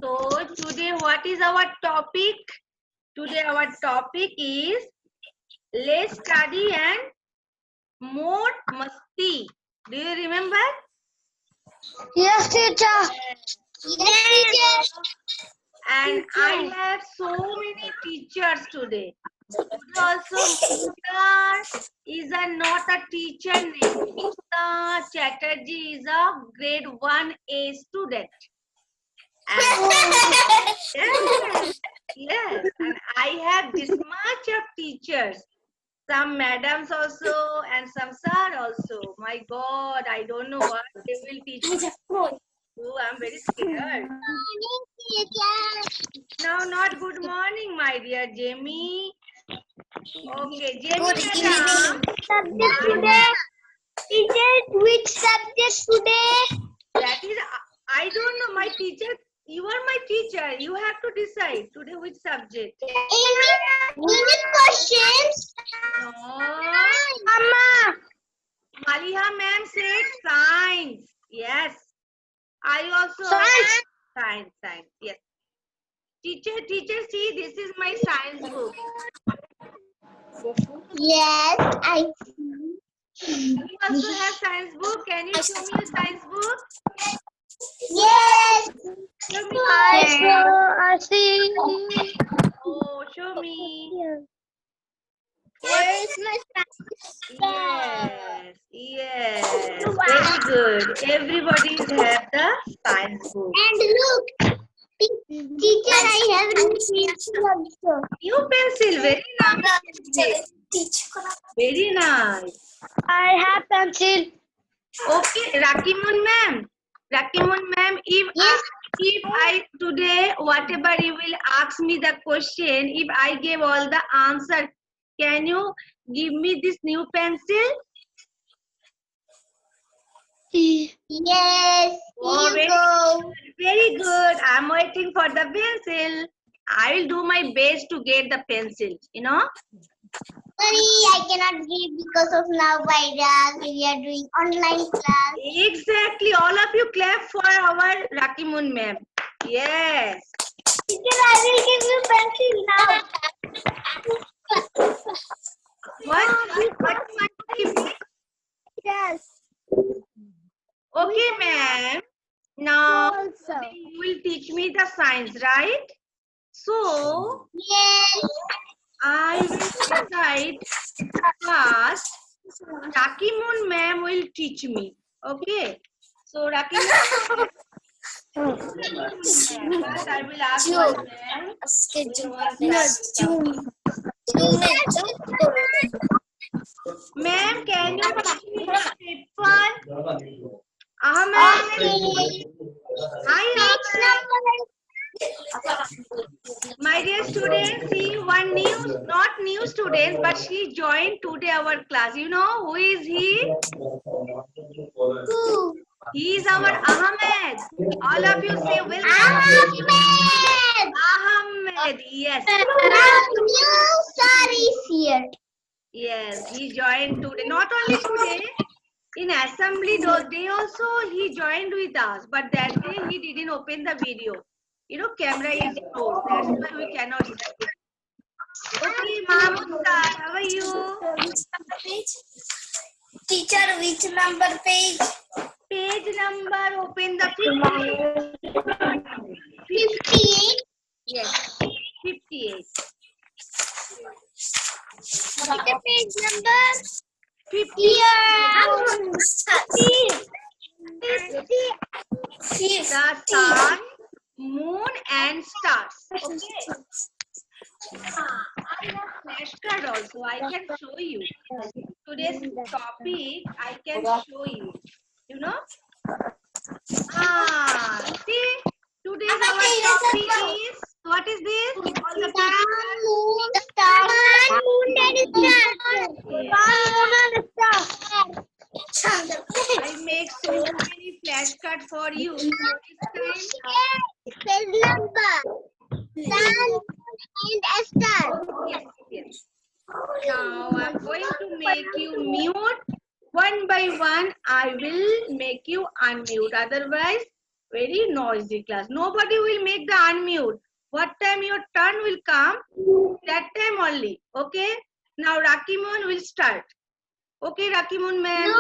So today what is our topic? Today our topic is less study and more masti. Do you remember? Yes, teacher. Yes, teacher. And I have so many teachers today. Today also Mukta is not a teacher name. Mukta Chatterjee is a grade 1A student. And yes, and I have this much of teachers. Some madams also and some sir also. My God, I don't know what they will teach me. Oh, I'm very scared. No, not good morning, my dear Jamie. Okay, Jamie madam. Subject today. Teacher, which subject today? That is, I don't know. My teacher, you are my teacher. You have to decide today which subject. English questions. No. Mama. Maliha ma'am said science. Yes. I also science. Yes. Teacher, see, this is my science book. Yes, I You also have science book. Can you show me your science book? Yes. Show me. I see. Oh, show me. Where is my science? Yes. Very good. Everybody have the science book. And look, teacher, I have new pencil also. New pencil. Very nice. Very nice. I have pencil. Okay, Rakimun ma'am. If I today whatever you will ask me the question, if I give all the answer, can you give me this new pencil? Yes. Oh, very good. I'm waiting for the pencil. I will do my best to get the pencil. You know. Sorry, I cannot give because of now virus. We are doing online class. Exactly. All of you clap for our Rakimun ma'am. Yes. Teacher, I will give you pencil now. What give me? Yes. Okay, ma'am. Now Also. you will teach me the science, right? So Yes. I will decide first. Rakimun ma'am will teach me. Okay. So Rakimun first I will ask my ma'am, can you teach me the paper? Ahmed. Hi, Ahmed. My dear students, see one new, not new students, but she joined today our class. You know who is he? Who? He is our Ahmed. All of you say welcome. Ahmed. Ahmed, yes. New sir is here. Yes, he joined today. Not only today, in assembly day also he joined with us. But that day he didn't open the video. You know, camera is closed. That's why we cannot see. Okay, Mahmoud sir, how are you? Teacher, which number page? Page number, open the 58. Yes, 58. The page number? 50. The sun, moon and stars. Okay. I have flashcard also. I can show you. Today's topic, I can show you. You know? See? Today's our topic is, what is this? All the I make so many flashcards for you. Yes. Now I'm going to make you mute. One by one, I will make you unmute. Otherwise, Very noisy class. Nobody will make the unmute. What time your turn will come, that time only. Okay. Now Rakimun will start. Okay, Rakimun ma'am.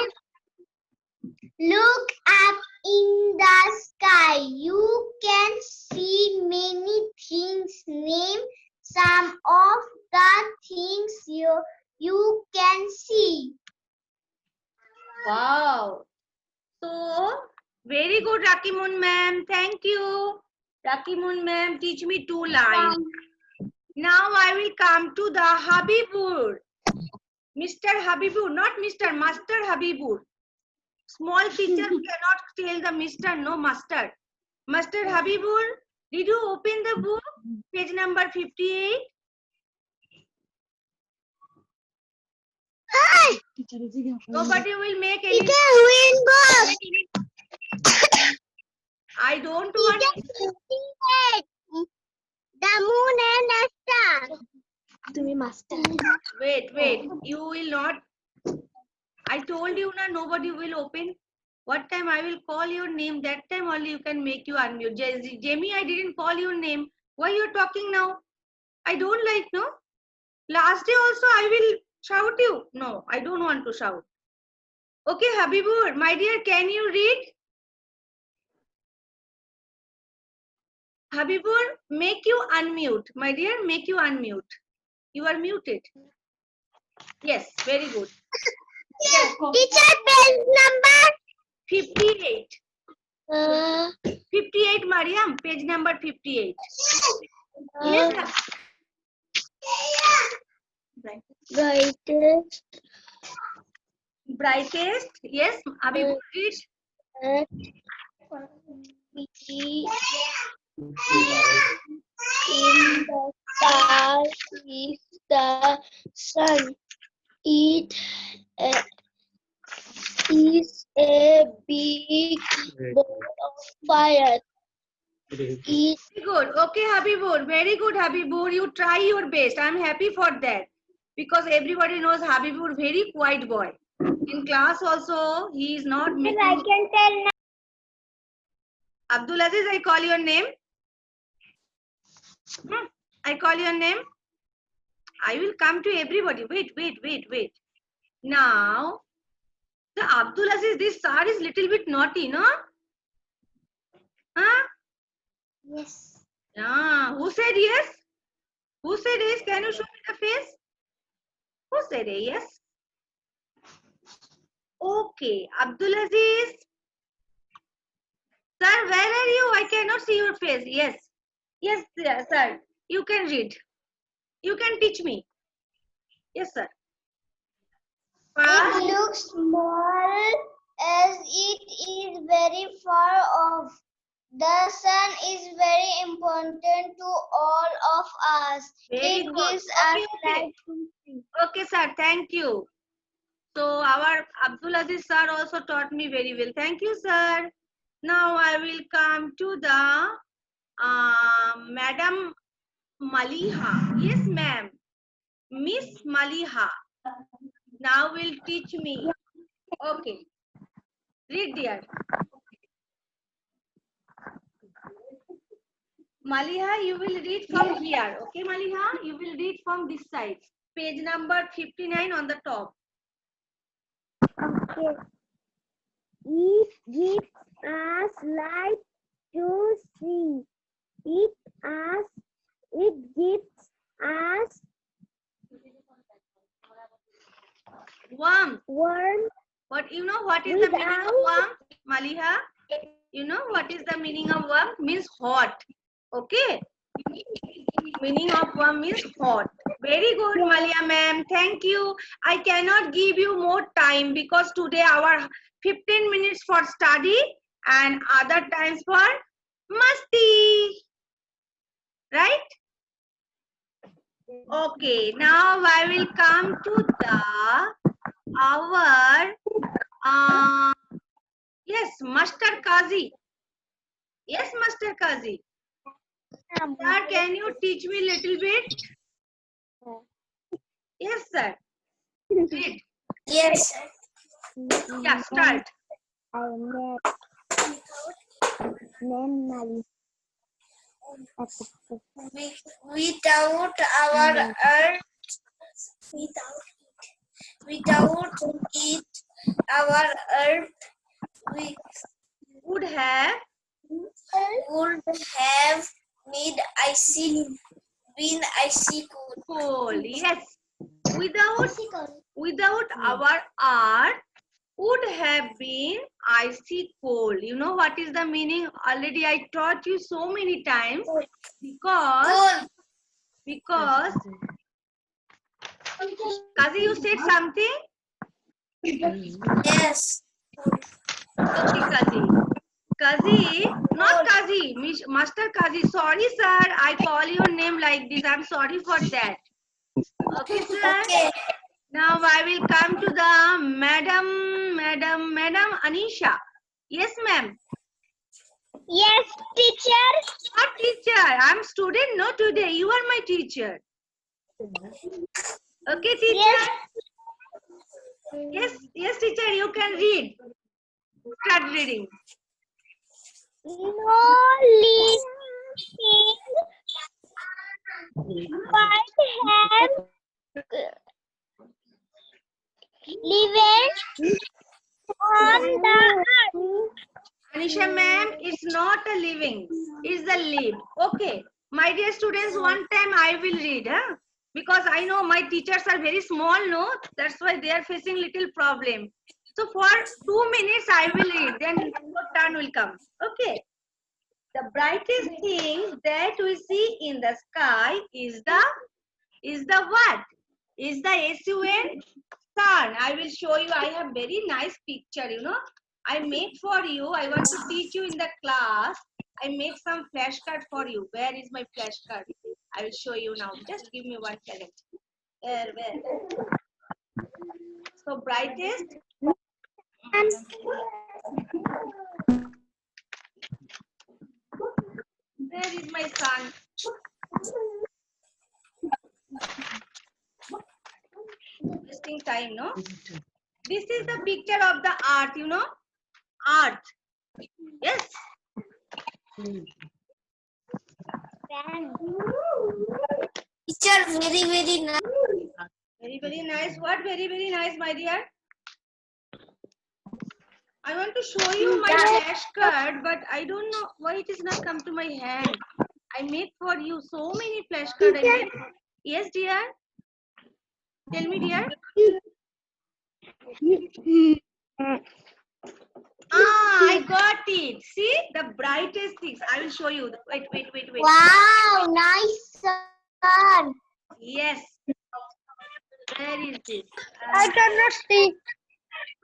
Look up in the sky. You can see many things. Name some of the things you can see. Wow. So, very good, Rakimun ma'am. Thank you. Rakimun ma'am, teach me 2 lines. Now I will come to the Habibur. Mr. Habibur, not Mr. Master Habibur. Small teacher cannot tell the Mr. No Master. Master Habibur, did you open the book? Page number 58. Nobody will make any. I don't want. The moon and the star. Wait. You will not. I told you na, nobody will open. What time I will call your name, that time only you can make you unmute. Jamie, I didn't call your name. Why you are talking now? I don't like, no? Last day also I will shout you. No, I don't want to shout. Okay, Habibur, my dear, can you read? Habibur, make you unmute. My dear, make you unmute. You are muted. Yes, very good. Yes. Teacher, page number 58. 58, Mariam, page number 58. Yes. Brightest. Yes, Habibur, read. In the sky is the sun. It is a big ball of fire. It Very good. Okay, Habibur. Very good, Habibur. You try your best. I'm happy for that. Because everybody knows Habibur, very quiet boy. In class also, he is not making... I can tell now. Abdul Aziz, I call your name. I call your name. I will come to everybody. Wait. Now, the Abdul Aziz, this sir is little bit naughty, no? Huh? Yes. Who said yes? Who said yes? Can you show me the face? Who said yes? Okay, Abdul Aziz. Sir, where are you? I cannot see your face. Yes, sir. You can read. You can teach me. Yes, sir. It looks small as it is very far off. The sun is very important to all of us. Very It good. gives us Okay. light to see. Okay, sir. Thank you. So our Abdul Aziz sir also taught me very well. Thank you, sir. Now I will come to the Madam Maliha. Yes, ma'am. Miss Maliha. Now will teach me. Okay. Read, dear. Maliha, you will read from here. Okay, Maliha? You will read from this side. Page number 59 on the top. Okay. It gives us light to see. It gives us Warmth. warmth. What you know what is the meaning of warmth, Maliha? You know what is the meaning of warmth? Means hot. Okay. Meaning of warmth means hot. Very good, Malia ma'am. Thank you. I cannot give you more time because today our 15 minutes for study and other times for masti. Right? Okay. Now I will come to our yes, Master Kazi. Yes, Master Kazi. Sir, can you teach me little bit? Yes, sir. Read. Yes. Yeah, start. Without our earth, without it, our earth we Would have would have made icy, been icy cold. cold. Yes. Without our earth would have been icy cold. You know what is the meaning? Already I taught you so many times. Because Kazi, you said something? Yes. Okay, Kazi. Kazi, not Kazi, Master Kazi. Sorry, sir. I call your name like this. I'm sorry for that. Okay, sir. Okay. Now I will come to the Madam Anisha. Yes, ma'am. Yes, teacher. What teacher? I'm student, no today. You are my teacher. Okay, teacher? Yes, teacher, you can read. Start reading. No living but have lived on the earth. Anisha ma'am, it's not a living, it's a live. Okay, my dear students, one time I will read, huh? Because I know my teachers are very small, no? That's why they are facing little problem. So for 2 minutes I will read, then your turn will come. Okay. The brightest thing that we see in the sky is the what? Is the SUN sun. I will show you. I have very nice picture, you know. I make for you. I want to teach you in the class. I make some flashcard for you. Where is my flashcard? I will show you now. Just give me 1 second. Where? So brightest. Where is my sun? Wasting time, no? This is the picture of the earth, you know? Earth. Yes. Teacher, very nice. Very nice. What very nice, my dear? I want to show you my flashcard, but I don't know why it is not come to my hand. I made for you so many flashcards. I made. Yes, dear. Tell me, dear. I got it. See the brightest things. I will show you. Wait. Wow, nice sun. Yes. Where is this? I cannot see.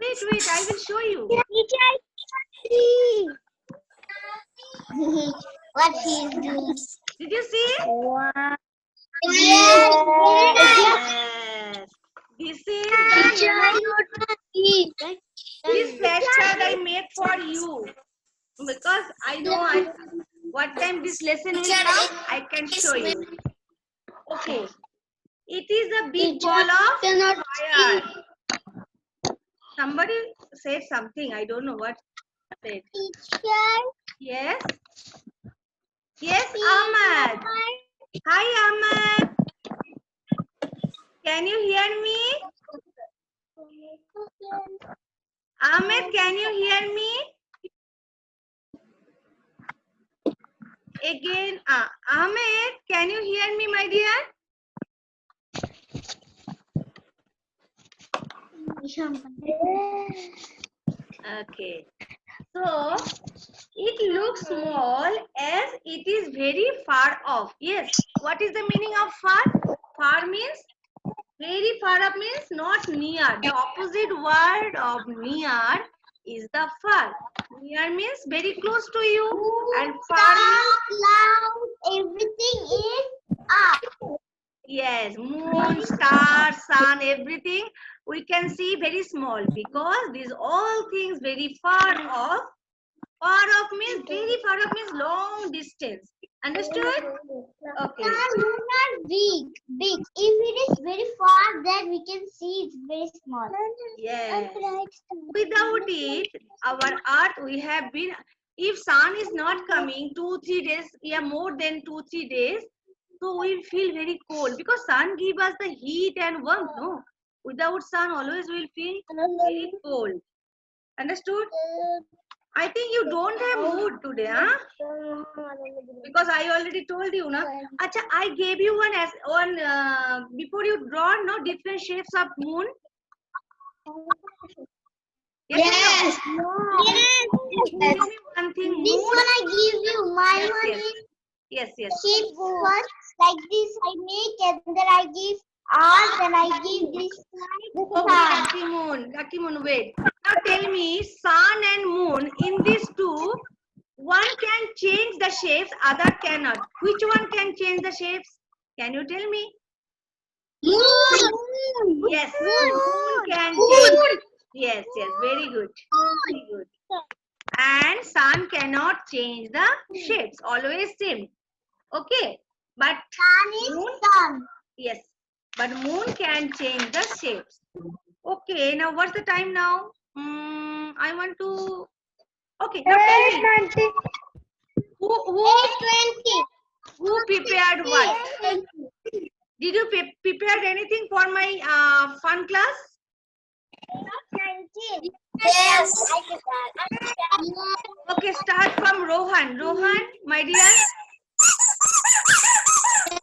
Wait. I will show you. What he is doing? Did you see? Wow. Yes. This is this flashcard I made for you because I know what time this lesson will come. I can show you. Okay. It is a big ball of fire. Somebody said something. I don't know what said. Yes. Yes, Ahmad. Hi, Ahmad. Can you hear me? Ahmed, can you hear me? Again, Ahmed, can you hear me, my dear? Okay. So, it looks small as it is very far off. Yes. What is the meaning of far? Far means very far up means not near. The opposite word of near is the far. Near means very close to you, and far means Loud, everything is up. yes, moon, star, sun, everything we can see very small because these all things very far off. Far off means very far off means long distance. Understood? Okay. Not big. If it is very far, then we can see it's very small. Yes. Without it, our earth we have been if sun is not coming 2-3 days, yeah, more than 2-3 days, so we feel very cold because sun give us the heat and warmth. No, without sun, always we'll feel very cold. Understood? I think you don't have mood today, huh? Because I already told you, na. Acha, I gave you one before you draw, no, different shapes of moon. Yes. or no? Yes. Tell me one thing. This Moon. one I give you. My Yes, one yes. is Yes, yes. shape first like this I make, and then I give R, then I give this one. Lucky moon, wait. Now tell me, sun and moon, in these two, one can change the shapes, other cannot. Which one can change the shapes? Can you tell me? Moon. Yes, moon can change. Yes, yes, very good. Very good. And sun cannot change the shapes, always same. Okay, but Sun is moon, sun. yes, but moon can change the shapes. Okay, now what's the time now? I want to. Okay, now tell me. Who prepared what? Did you prepare anything for my fun class? Yes. Okay, start from Rohan. Rohan, my dear.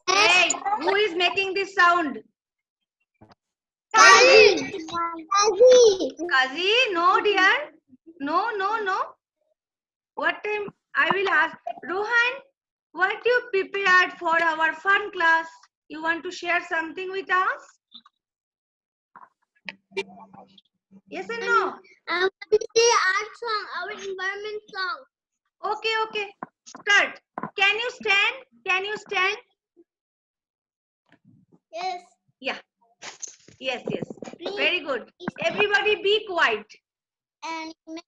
Hey, who is making this sound? Kazi. Kazi? No, dear. No, no, no. What time? I will ask. Rohan, what you prepared for our fun class? You want to share something with us? Yes or no? I want to say art song, our environment song. Okay, okay. Start. Can you stand? Can you stand? Yes. Yeah. Yes, yes. Very good. Everybody be quiet. Animal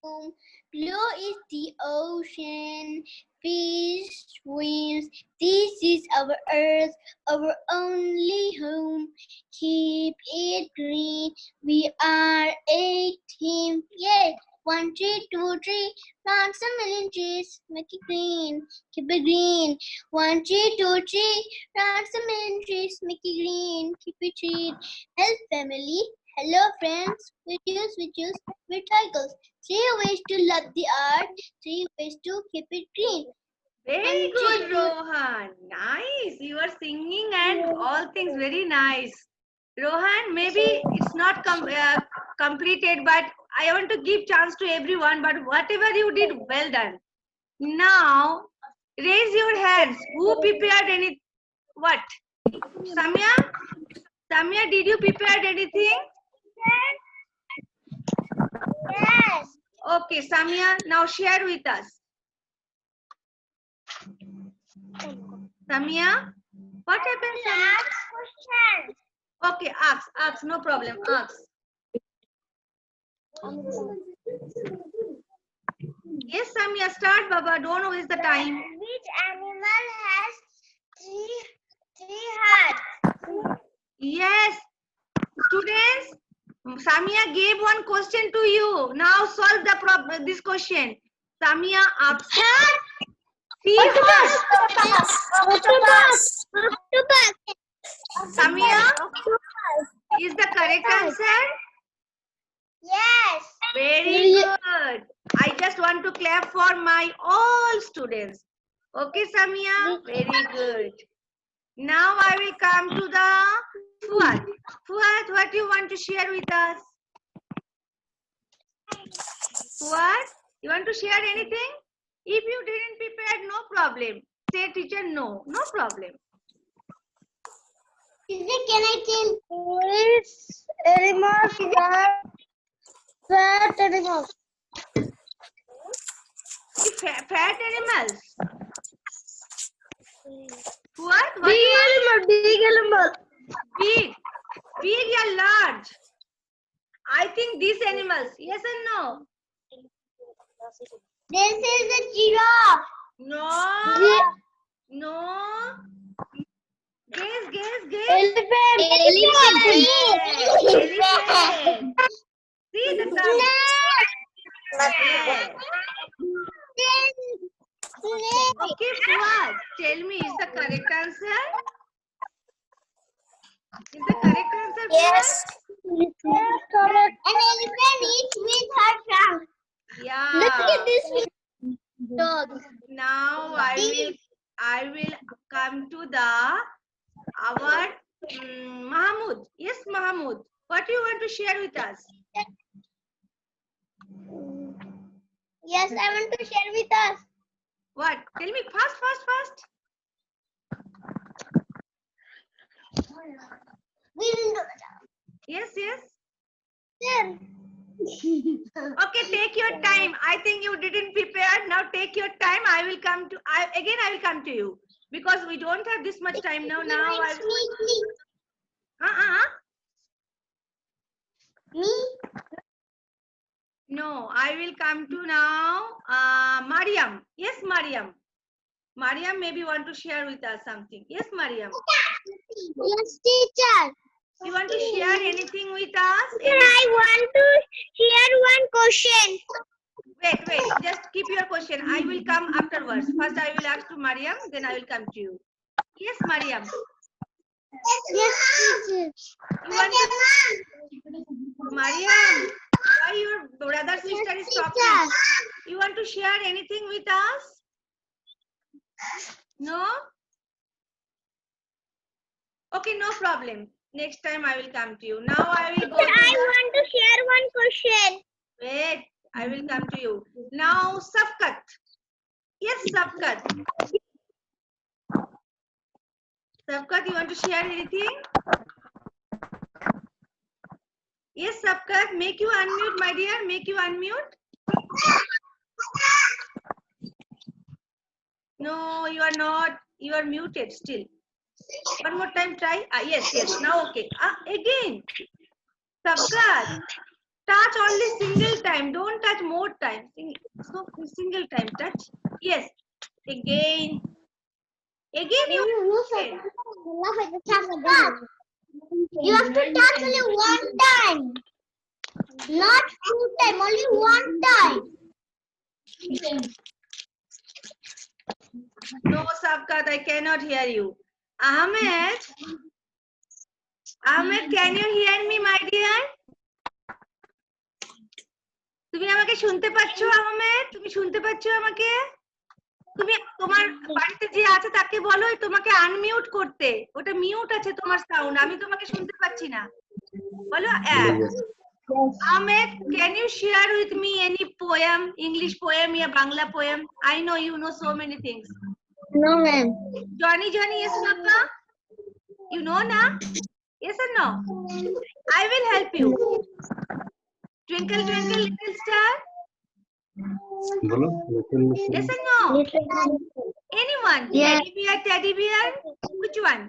home. Blue is the ocean. Fish swims. This is our earth, our only home. Keep it green. We are a team. Yay! 1, 3, 2, 3. Plant some million trees. Make it green. Keep it green. 1, 3, 2, 3. Plant some million trees. Make it green. Keep it green. Help family. Hello friends. We use with cycles. 3 ways to love the earth. 3 ways to keep it green. Very good, Rohan. Nice. You are singing and all things very nice. Rohan, maybe it's not completed, but I want to give chance to everyone. But whatever you did, well done. Now, raise your hands. Who prepared any? What? Samya? Samya, did you prepare anything? Yes. Okay, Samya, now share with us. Samya, what happened, Samya? Question. Okay, ask, no problem, ask. Yes, Samya, start, Baba, don't waste the time. Which animal has three hearts? Yes, students, Samya gave one question to you. Now solve the this question. Samya asked. Octopus. Samya, is the correct answer? Yes. Very good. I just want to clap for my all students. Okay, Samya? Very good. Now I will come to the Fuad. Fuad, what do you want to share with us? Fuad, you want to share anything? If you didn't prepare, no problem. Say teacher no, no problem. Can I tell? Which animals are fat animals? Fat animals. What? Big animal. Big. Big or large? I think these animals. Yes and no? This is a giraffe. No. No. Guess. Elephant. Elephant. See the sound. Yes. Snake. Okay, Fuad, tell me, is the correct answer? Is the correct answer, Yes. Correct. An elephant eats with her trunk. Fuad? Yeah. Look at this dog. Now I will come to the our Mahmood. Yes, Mahmood. What do you want to share with us? Yes, I want to share with us. What? Tell me fast. Yes. Sir. Okay, take your time. I think you didn't prepare. Now take your time. I will come to you because we don't have this much time now. Me? No, I will come to now. Mariam. Yes, Mariam. Mariam maybe want to share with us something. Yes, Mariam. Yes, teacher. You want to share anything with us? Sir, I want to share one question. Wait. Just keep your question. I will come afterwards. First, I will ask to Mariam. Then I will come to you. Yes, Mariam. Yes, teacher. You want to... Mariam, why your brother sister is talking? You want to share anything with us? No? Okay, no problem. Next time I will come to you. Now I will go. Sir, I want to share one question. Wait, I will come to you. Now, Sabkat. Yes, Sabkat. Sabkat, you want to share anything? Yes, Sabkat, make you unmute, my dear. Make you unmute. No, you are not. You are muted still. One more time, try. Yes. Now, okay. Again. Sabkat, touch only single time. Don't touch more time. Single time touch. Yes. Again. You have to touch only one time. Not 2 times, only 1 time. No, Sabkat, I cannot hear you. Ahmed, can you hear me, my dear? তুমি আমাকে শুনতে পাচ্ছো আহমেদ? তুমি শুনতে পাচ্ছো আমাকে? তুমি তোমার বাড়িতে যে আছে তাকে বলো তোমাকে আনমিউট করতে। ওটা মিউট আছে তোমার সাউন্ড। আমি তোমাকে শুনতে পাচ্ছি না। বলো Ahmed, can you share with me any poem, English poem or Bangla poem? I know you know so many things. No, ma'am. Johnny, yes, Papa? You know na? Yes or no? I will help you. Twinkle, twinkle, little star? Yes or no? Anyone? Yes. Teddy bear? Which one?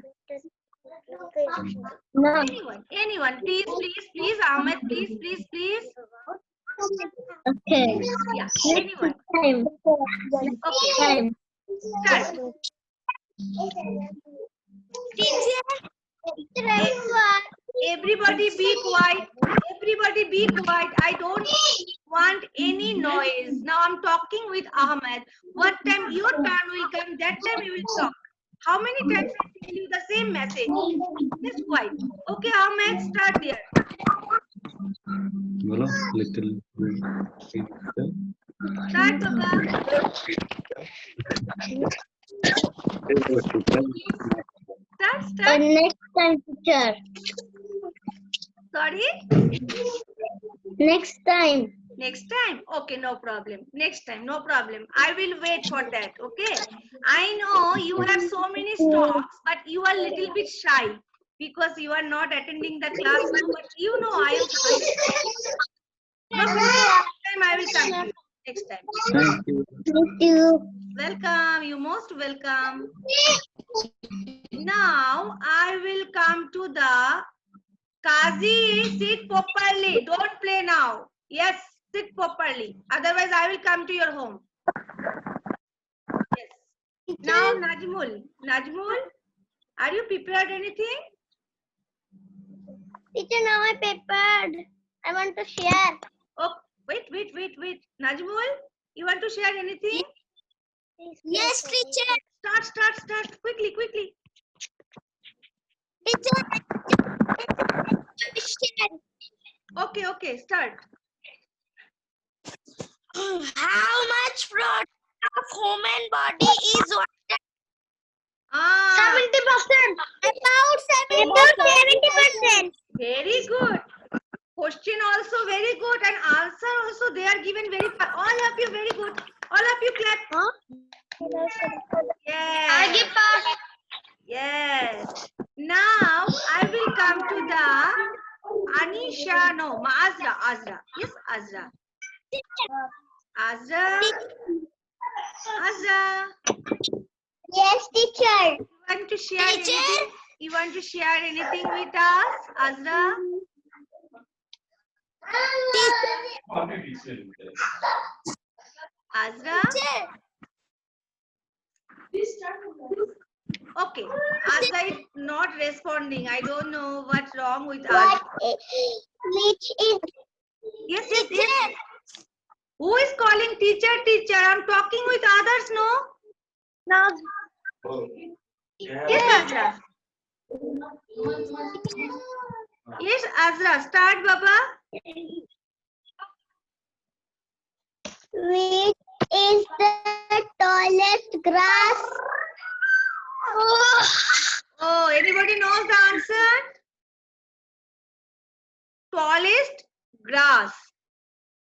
No. Anyone. Please, Ahmed, please. Okay. Yeah, Next anyone. time. Okay. Time. Start. Teacher. Everybody be quiet. I don't want any noise. Now I'm talking with Ahmed. What time your turn will come, that time we will talk. How many times I tell you the same message? Just quiet. Okay, Ahmed, start there. Start, Papa. Start. Next time, teacher. Sorry? Next time. Okay, no problem. Next time, no problem. I will wait for that, okay? I know you have so many stocks, but you are little bit shy because you are not attending the class now, but you know I am coming. No problem. Next time I will come to you. Next time. Thank you. Welcome. You most welcome. Now I will come to the Kazi. Sit properly. Don't play now. Yes, sit properly. Otherwise, I will come to your home. Yes. Now, Najmul, are you prepared anything? Teacher, now I prepared. I want to share. Oh, wait. Najmul, You want to share anything? Yes, teacher. Start. Quickly. Teacher. Okay, start. How much product of human body is water? Ah, 70%. About 70%. very good. Question also very good and answer also they are given very fast. All of you very good. All of you clap. Yes. Yes. Now I will come to the Anisha. No, Azra. Yes, Azra. Azra. Yes, teacher. You want to share anything? You want to share anything with us, Azra? Azra? Okay. Azra is not responding. I don't know what's wrong with Azra. Which is Yes. Who is calling teacher? I'm talking with others, no? no. Yes, Azra. Yes, Azra. Start, Baba. Which is the tallest grass? Oh, anybody knows the answer? Tallest grass.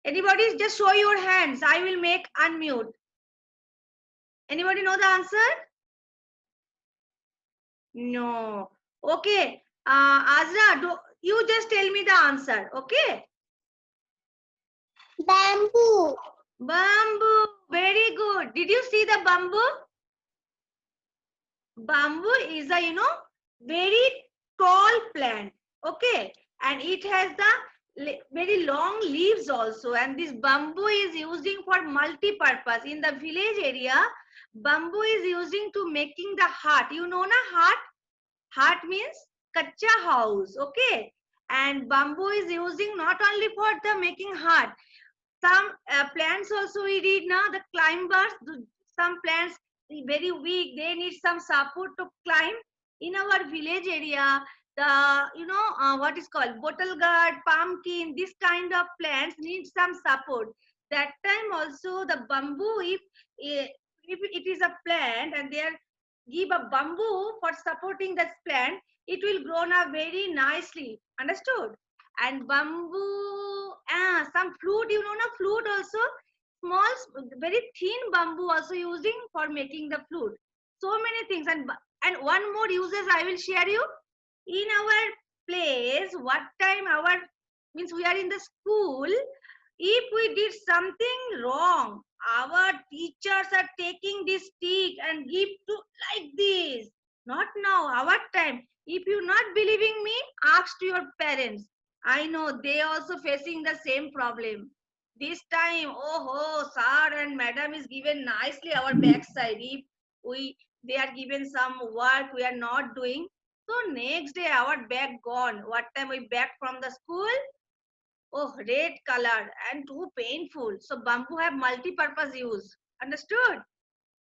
Anybody just show your hands. I will make unmute. Anybody know the answer? No. Okay. Azra, you just tell me the answer. Okay. Bamboo. Bamboo. Very good. Did you see the bamboo? Bamboo is a, very tall plant. Okay. And it has the very long leaves also. And this bamboo is using for multi-purpose. In the village area, bamboo is using to making the hut. You know na hut? Hut means kacha house. Okay. And bamboo is using not only for the making hut. Some plants also we read now, the climbers, some plants very weak, they need some support to climb. In our village area, the what is called bottle gourd, pumpkin, this kind of plants need some support. That time also the bamboo, if it is a plant and they are give a bamboo for supporting that plant, it will grow up very nicely. Understood? And bamboo, some flute, flute also, small, very thin bamboo also using for making the flute. So many things. And one more uses I will share you. In our place, what time our, means we are in the school, if we did something wrong, our teachers are taking this stick and give to like this. Not now, our time. If you not believing me, ask to your parents. I know they also facing the same problem. This time, oh, sir and madam is given nicely our backside. If they are given some work we are not doing, so next day our bag gone. What time we back from the school? Oh, red color and too painful. So bamboo have multi-purpose use. Understood?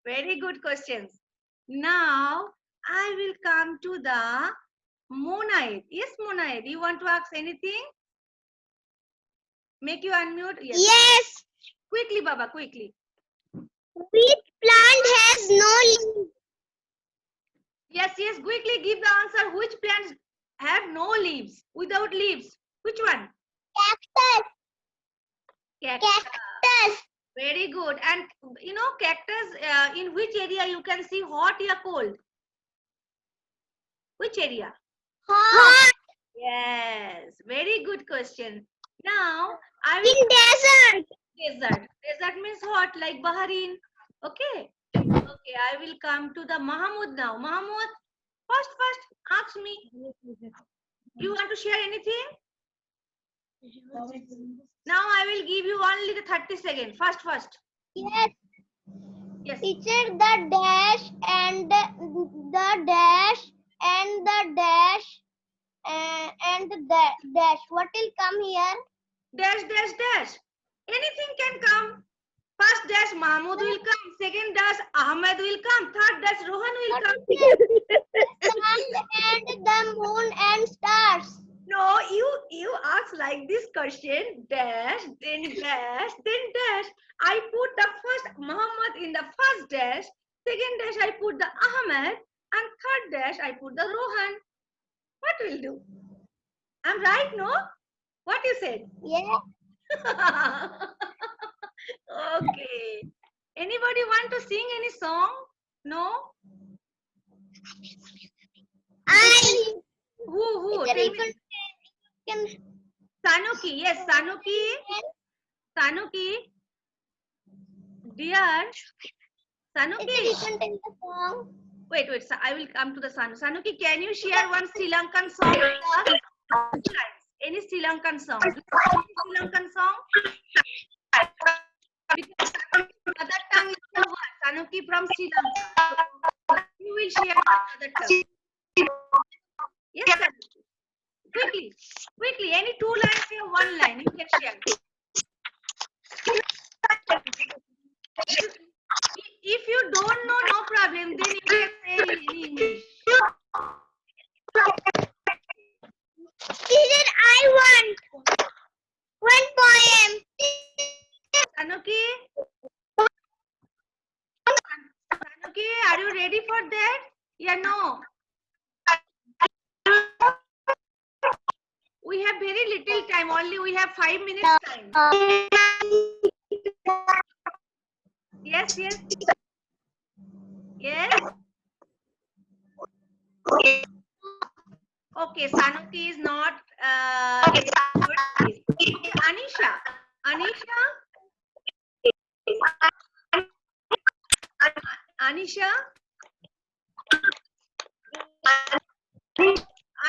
Very good questions. Now I will come to the Monaid. Yes, Monaid, you want to ask anything? Make you unmute? Yes. Quickly, Baba, quickly. Which plant has no leaves? Yes, quickly give the answer. Which plants have no leaves, without leaves? Which one? Cactus. Very good. And cactus, in which area you can see hot or cold? Which area? Hot. Yes, very good question. Now, I In will desert. Desert means hot, like Bahrain. Okay. Okay, I will come to the Mahmoud now. Mahmoud, first, ask me. You want to share anything? Now I will give you only the 30 seconds. First. Yes. Yes. Teacher, the dash and the dash and the dash and the dash. What will come here? Dash. Anything can come. First dash Mahmud will come. Second dash Ahmed will come. Third dash Rohan will come. Sun and the moon and stars. No, you ask like this question, dash, then dash, then dash. I put the first Muhammad in the first dash, second dash I put the Ahmed, and third dash I put the Rohan. What will do? I'm right, no? What you said? Yeah. Okay. Anybody want to sing any song? No? I. Who? Tell me. Sanuki, yes, Sanuki, dear, Sanuki. You can tell the song. Wait, I will come to the Sanuki, can you share one Sri Lankan song with us? Any Sri Lankan song? Sri Lankan song? Because mother tongue is the word. Sanuki from Sri Lanka. So you will share another tongue. Yes, Sanuki. Quickly. Any 2 lines or 1 line you can share. If you don't know, no problem. Then you can say in English. Teacher, I want one poem. Sanuki, are you ready for that? Yeah, no. We have very little time. Only we have 5 minutes time. Yes. Okay, Sanuki is not. Okay, Anisha.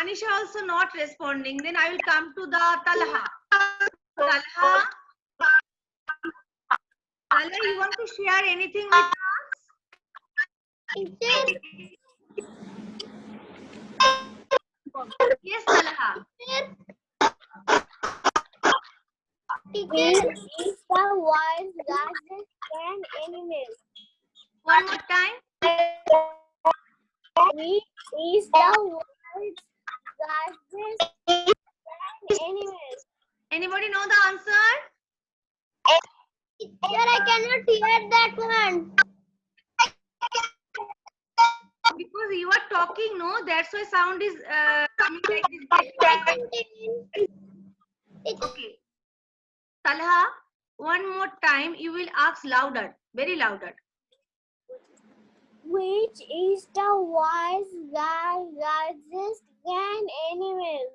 Anisha also not responding. Then I will come to the Talha. Talha, you want to share anything with us? Yes, Talha. Teacher, is the wise largest than animals? One more time. Which is the world's largest than animals? Anybody know the answer? Teacher, I cannot hear that one. Because you are talking, no? That's why sound is coming like this. Okay. Talha, one more time you will ask louder, very louder. Which is the wise largest than animals?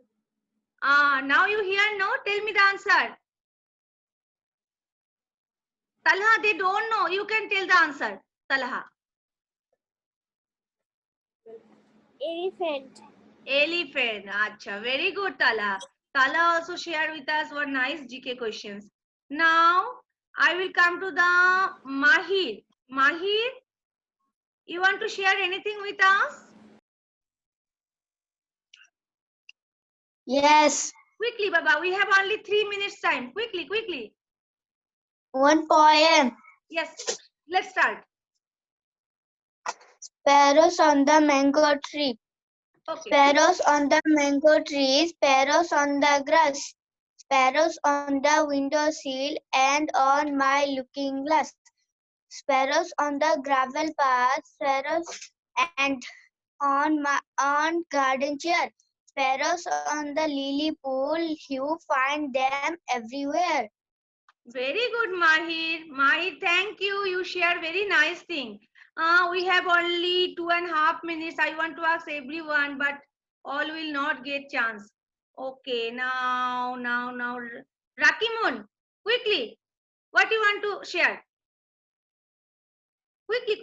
Now you hear, no? Tell me the answer. Talha, they don't know. You can tell the answer. Talha. Elephant. Acha, very good, Talha. Talha also shared with us one nice GK questions. Now I will come to the Mahir. Mahir, you want to share anything with us? Yes. Quickly, Baba. We have only 3 minutes time. Quickly. One poem. Yes. Let's start. Sparrows on the mango tree. Okay. Sparrows on the mango tree. Sparrows on the grass. Sparrows on the windowsill and on my looking glass. Sparrows on the gravel path. Sparrows and on garden chair. Sparrows on the lily pool. You find them everywhere. Very good, Mahir. Mahir, thank you. You shared very nice thing. We have only 2.5 minutes. I want to ask everyone, but all will not get chance. Okay, now. Rakimun, quickly. What you want to share? Quickly.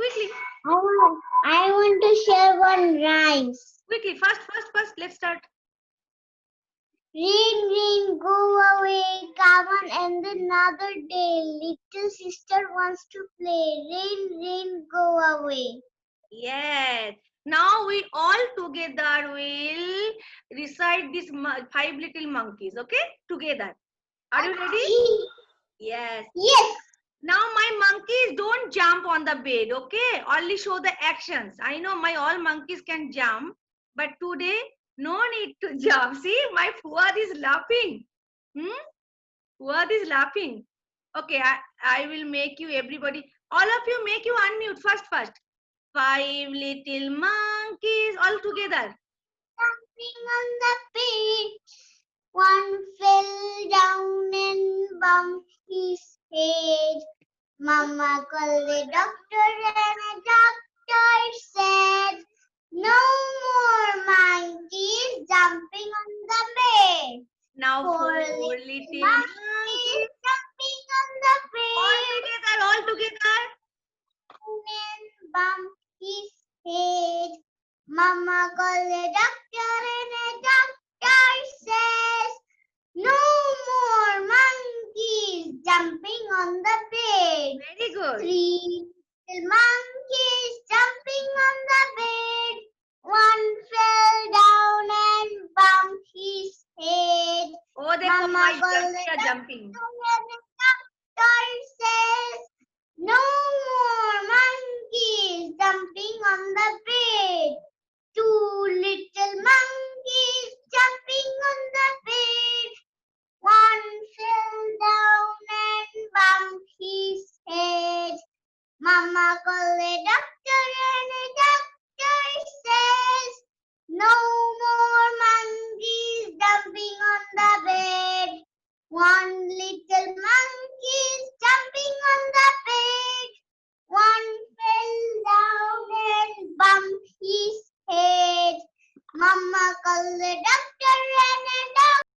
I want to share one rhyme. Quickly, first, let's start. Rain, go away, come on and another day. Little sister wants to play. Rain, go away. Yes. Now we all together will recite these 5 little monkeys, okay? Together. Are you ready? Yes. Yes. Now my monkeys don't jump on the bed, okay? Only show the actions. I know my all monkeys can jump, but today no need to jump. See, my Fuad is laughing. Fuad is laughing. Okay, I will make you everybody. All of you make you unmute first. Five little monkeys all together. Jumping on the bed. One fell down and bumped his head. Mama called the doctor and the doctor said, no more monkeys jumping on the bed. Now four little monkeys monkeys jumping on the bed. all together. And bumped his head. Mama called the doctor and the doctor says, no more monkeys jumping on the bed. Very good. Three little monkeys jumping on the bed. One fell down and bumped his head. Oh, they call Mama my called ducks the are jumping. and the doctor says, no more monkeys jumping on the bed. Two little monkeys jumping on the bed. One fell down and bumped his head. Mama called the doctor and the doctor says, no more monkeys jumping on the bed. One little monkey is jumping on the bed. One fell down and bumped his head. Mama called the doctor and the doctor